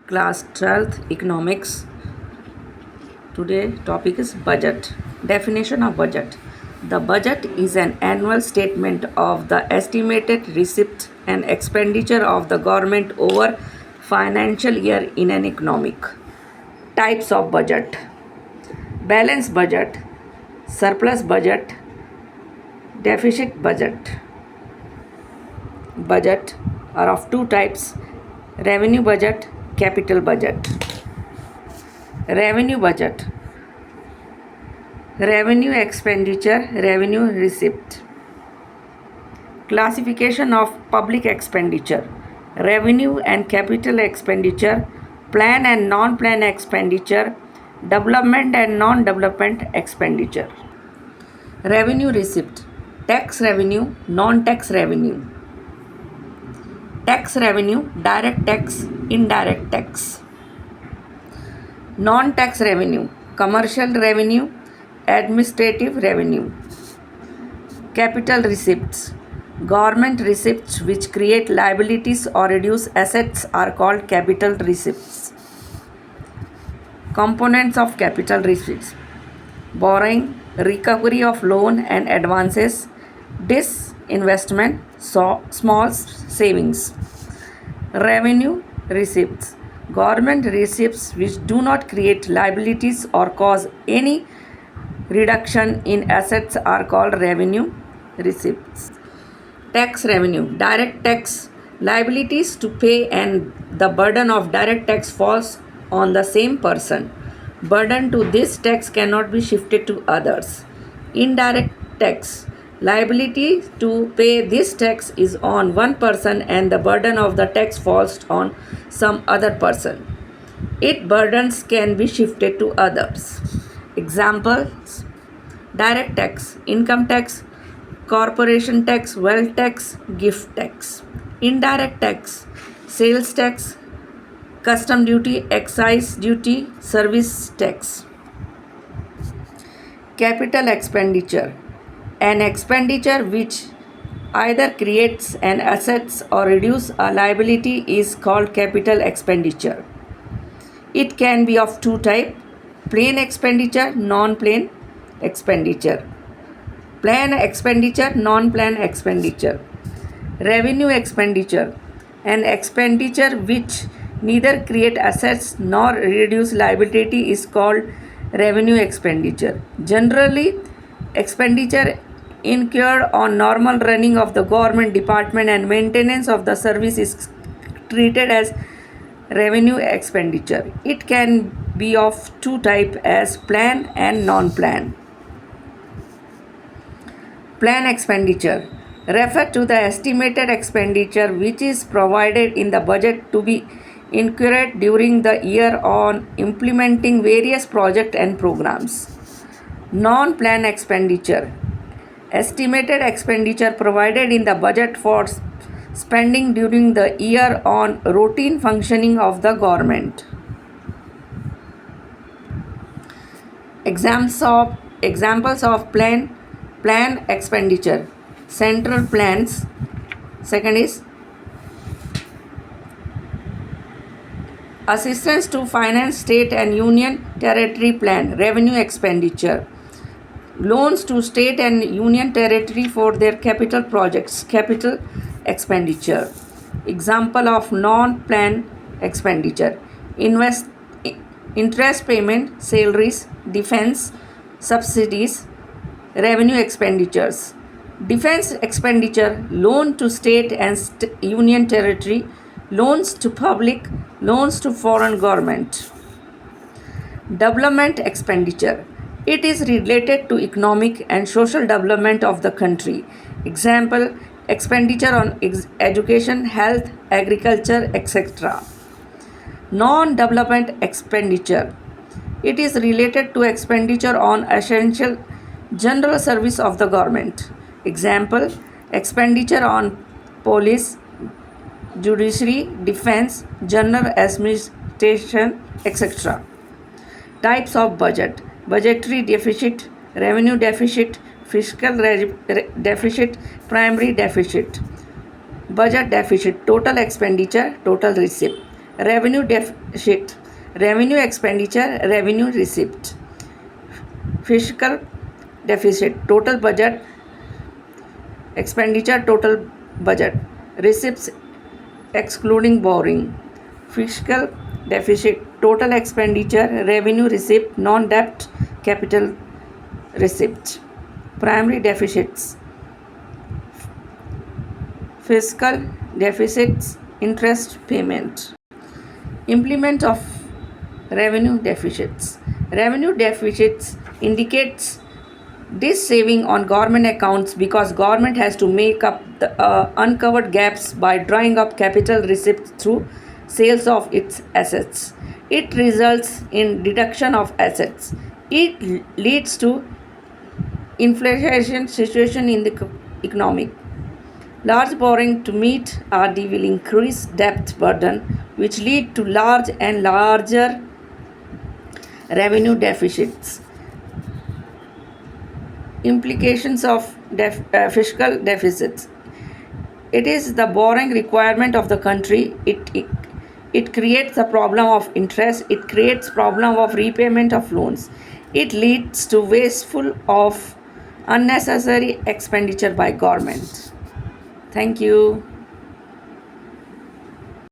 Class 12th Economics. Today topic is budget. Definition of budget. The budget is an annual statement of the estimated receipt and expenditure of the government over financial year in an economic. Types of budget. Balanced budget, surplus budget, deficit budget. Budget are of two types: revenue budget, capital budget. Revenue budget: revenue expenditure, revenue receipt. Classification of public expenditure: revenue and capital expenditure, plan and non-plan expenditure, development and non-development expenditure. Revenue receipt: tax revenue, non-tax revenue. Tax revenue: direct tax, indirect tax. Non-tax revenue: commercial revenue, administrative revenue. Capital receipts: government receipts which create liabilities or reduce assets are called capital receipts. Components of capital receipts: borrowing, recovery of loan and advances, disinvestment, small savings. Revenue receipts: government receipts which do not create liabilities or cause any reduction in assets are called revenue receipts. Tax revenue: direct tax liabilities to pay, and the burden of direct tax falls on the same person. Burden to this tax cannot be shifted to others. Indirect tax liability to pay this tax is on one person and the burden of the tax falls on some other person. Its burdens can be shifted to others. Examples: direct tax, income tax, corporation tax, wealth tax, gift tax. Indirect tax: sales tax, custom duty, excise duty, service tax. Capital expenditure: an expenditure which either creates an asset or reduces a liability is called capital expenditure. It can be of two types: plain expenditure, non-plain expenditure. Plan expenditure, non-plan expenditure. Revenue expenditure: an expenditure which neither create assets nor reduce liability is called revenue expenditure. Generally, expenditure incurred on normal running of the government department and maintenance of the service is treated as revenue expenditure. It can be of two types as plan and non-plan. Plan expenditure refer to the estimated expenditure which is provided in the budget to be incurred during the year on implementing various projects and programs. Non-plan expenditure: estimated expenditure provided in the budget for spending during the year on routine functioning of the government. Examples of plan expenditure: central plans. Second is assistance to finance state and union territory plan, revenue expenditure. Loans to state and union territory for their capital projects, capital expenditure. Example of non-plan expenditure: interest payment, salaries, defense subsidies, revenue expenditures. Defense expenditure: loan to state and union territory, loans to public, loans to foreign government. Development expenditure: it is related to economic and social development of the country. Example: expenditure on education, health, agriculture, etc. Non-development expenditure: it is related to expenditure on essential general service of the government. Example: expenditure on police, judiciary, defense, general administration, etc. Types of budget: budgetary deficit, revenue deficit, fiscal deficit, primary deficit. Budget deficit: total expenditure, total receipt. revenue deficit, revenue expenditure, revenue receipt. Fiscal deficit, total budget, expenditure, total budget, receipts excluding borrowing. Fiscal deficit, total expenditure, revenue receipt, non-debt capital receipt. Primary deficits, fiscal deficits, interest payment. Implement of revenue deficits. Revenue deficits indicates this saving on government accounts because government has to make up the uncovered gaps by drawing up capital receipts through sales of its assets. It results in deduction of assets. It leads to inflation situation in the economic. Large borrowing to meet RD will increase debt burden, which lead to large and larger revenue deficits. Implications of fiscal deficits. It is the borrowing requirement of the country. It creates the problem of interest. It creates problem of repayment of loans. It leads to wasteful of unnecessary expenditure by government. Thank you.